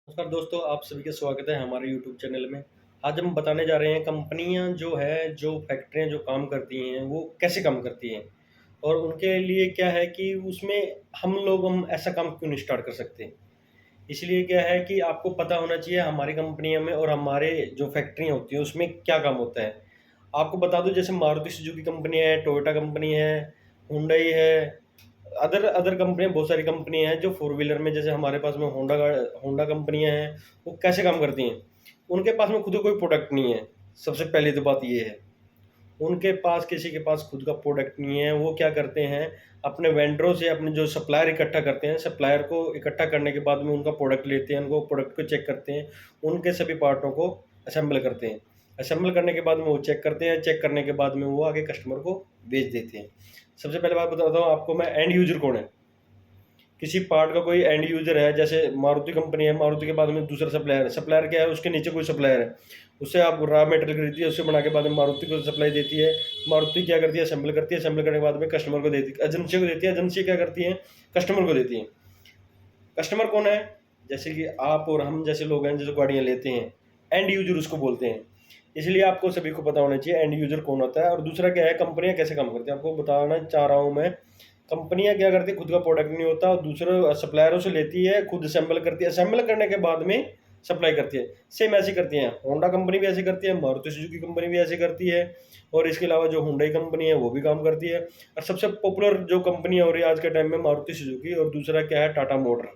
नमस्कार दोस्तों, आप सभी का स्वागत है हमारे यूट्यूब चैनल में। आज हम बताने जा रहे हैं कंपनियां जो फैक्ट्रियां जो काम करती हैं वो कैसे काम करती हैं और उनके लिए क्या है कि उसमें हम ऐसा काम क्यों नहीं स्टार्ट कर सकते। इसलिए क्या है कि आपको पता होना चाहिए हमारी कंपनियों में और हमारे जो फैक्ट्रियां होती हैं उसमें क्या काम होता है। आपको बता दूं, जैसे मारुति सुजुकी कंपनी है, टोयोटा कंपनी है, हुंडई है, अदर अदर कंपनियाँ, बहुत सारी कंपनियाँ हैं जो फोर व्हीलर में, जैसे हमारे पास में होंडा कंपनियाँ हैं। वो कैसे काम करती हैं? उनके पास में खुद का कोई प्रोडक्ट नहीं है। सबसे पहली तो बात ये है, उनके पास किसी के पास खुद का प्रोडक्ट नहीं है। वो क्या करते हैं, अपने वेंडरों से अपने जो सप्लायर इकट्ठा करते हैं, सप्लायर को इकट्ठा करने के बाद में उनका प्रोडक्ट लेते हैं, उनको प्रोडक्ट को चेक करते हैं, उनके सभी पार्टों को असेंबल करते हैं। असेंबल करने के बाद में वो चेक करते हैं, चेक करने के बाद में वो आगे कस्टमर को बेच देते हैं। सबसे पहले बात बताता हूँ आपको मैं, एंड यूजर कौन है। किसी पार्ट का कोई एंड यूजर है, जैसे मारुति कंपनी है, मारुति के बाद में दूसरा सप्लायर है। सप्लायर क्या है, उसके नीचे कोई सप्लायर है, उससे आप रॉ मटेरियल खरीदती है, उससे बना के बाद में मारुति को सप्लाई देती है। मारुति क्या करती है, असेंबल करती है, असेंबल करने के बाद में कस्टमर को देती है, एजेंसी को देती है, एजेंसी क्या करती है, कस्टमर को देती है। कस्टमर कौन है? जैसे कि आप और हम जैसे लोग हैं जो गाड़ियाँ लेते हैं, एंड यूजर उसको बोलते हैं। इसलिए आपको सभी को पता होना चाहिए एंड यूजर कौन होता है। और दूसरा क्या है, कंपनियां कैसे काम करती हैं, आपको बताना चाह रहा हूँ मैं। कंपनियां क्या करती है, खुद का प्रोडक्ट नहीं होता और दूसरे सप्लायरों से लेती है, खुद असेंबल करती है, असेंबल करने के बाद में सप्लाई करती है। सेम ऐसी करती है होंडा कंपनी भी, ऐसे करती है मारुति सुजुकी कंपनी भी, ऐसे करती है। और इसके अलावा जो हुंडई कंपनी है वो भी काम करती है। और सबसे पॉपुलर जो कंपनी हो रही है आज के टाइम में, मारुति सुजुकी, और दूसरा क्या है, टाटा मोटर।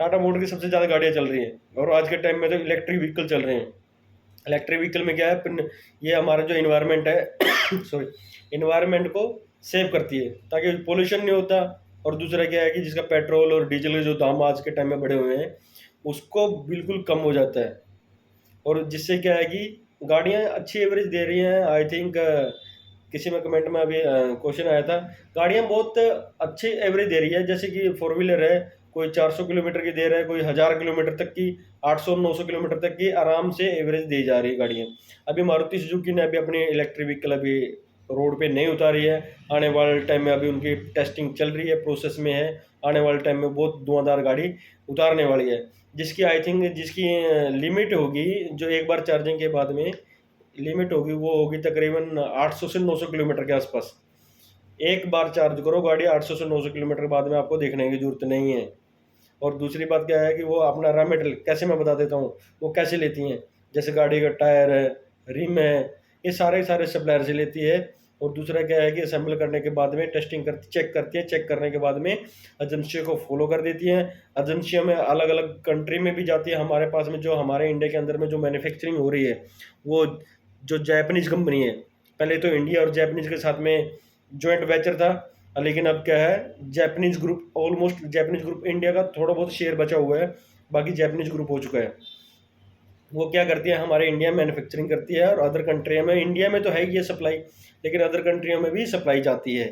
टाटा मोटर की सबसे ज़्यादा गाड़ियाँ चल रही हैं और आज के टाइम में तो इलेक्ट्रिक व्हीकल चल रहे हैं। इलेक्ट्रिक व्हीकल में क्या है, ये हमारा जो इन्वायरमेंट है सॉरी, इन्वायरमेंट को सेव करती है ताकि पोल्यूशन नहीं होता। और दूसरा क्या है कि जिसका पेट्रोल और डीजल के जो दाम आज के टाइम में बढ़े हुए हैं, उसको बिल्कुल कम हो जाता है। और जिससे क्या है कि गाड़ियाँ अच्छी एवरेज दे रही हैं। आई थिंक किसी में कमेंट में अभी क्वेश्चन आया था, गाड़ियाँ बहुत अच्छी एवरेज दे रही है। जैसे कि फोर व्हीलर है, कोई 400 किलोमीटर की दे रहा है, कोई 1000 किलोमीटर तक की, 800-900 किलोमीटर तक की आराम से एवरेज दी जा रही है गाड़ियाँ। अभी मारुति सुजुकी ने अभी अपनी इलेक्ट्रिक व्हीकल अभी रोड पे नहीं उतारी है। आने वाले टाइम में अभी उनकी टेस्टिंग चल रही है, प्रोसेस में है। आने वाले टाइम में बहुत धुआंधार गाड़ी उतारने वाली है, जिसकी आई थिंक जिसकी लिमिट होगी, जो एक बार चार्जिंग के बाद में लिमिट होगी, वो होगी तकरीबन 800 से 900 किलोमीटर के आसपास। एक बार चार्ज करो गाड़ी, 800 से 900 किलोमीटर बाद में आपको देखने की जरूरत नहीं है। और दूसरी बात क्या है कि वो अपना रॉ मटेरियल कैसे, मैं बता देता हूँ वो कैसे लेती हैं। जैसे गाड़ी का टायर है, रिम है, ये सारे सारे सप्लायर से लेती है। और दूसरा क्या है कि असेंबल करने के बाद में टेस्टिंग करती, चेक करती है, चेक करने के बाद में एजेंसियों को फॉलो कर देती हैं। एजेंसियों में अलग अलग कंट्री में भी जाती है। हमारे पास में जो हमारे इंडिया के अंदर में जो मैन्युफैक्चरिंग हो रही है, वो जो जापानीज कंपनी है, पहले तो इंडिया और जापानीज के साथ में जॉइंट वेंचर था, लेकिन अब क्या है, Japanese group, almost Japanese group, India का थोड़ा बहुत शेयर बचा हुआ है, बाकी जापानीज ग्रुप हो चुका है। वो क्या करती है, हमारे इंडिया में मैन्युफैक्चरिंग करती है और अदर कंट्रियों में, इंडिया में तो है ही ये सप्लाई, लेकिन अदर कंट्रियों में भी सप्लाई जाती है।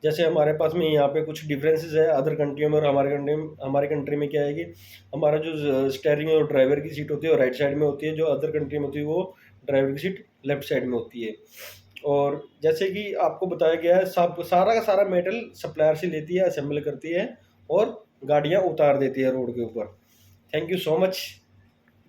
जैसे हमारे पास में यहाँ पे कुछ डिफरेंसेस है अदर कंट्रियों में और हमारे कंट्री में क्या है कि हमारा जो स्टेयरिंग और ड्राइवर की सीट होती है वो राइट साइड में होती है, जो अदर कंट्री में होती है वो ड्राइवर की सीट लेफ्ट साइड में होती है। और जैसे कि आपको बताया गया है, सब सारा का सारा मेटल सप्लायर से लेती है, असेंबल करती है और गाड़ियाँ उतार देती है रोड के ऊपर। Thank you so much.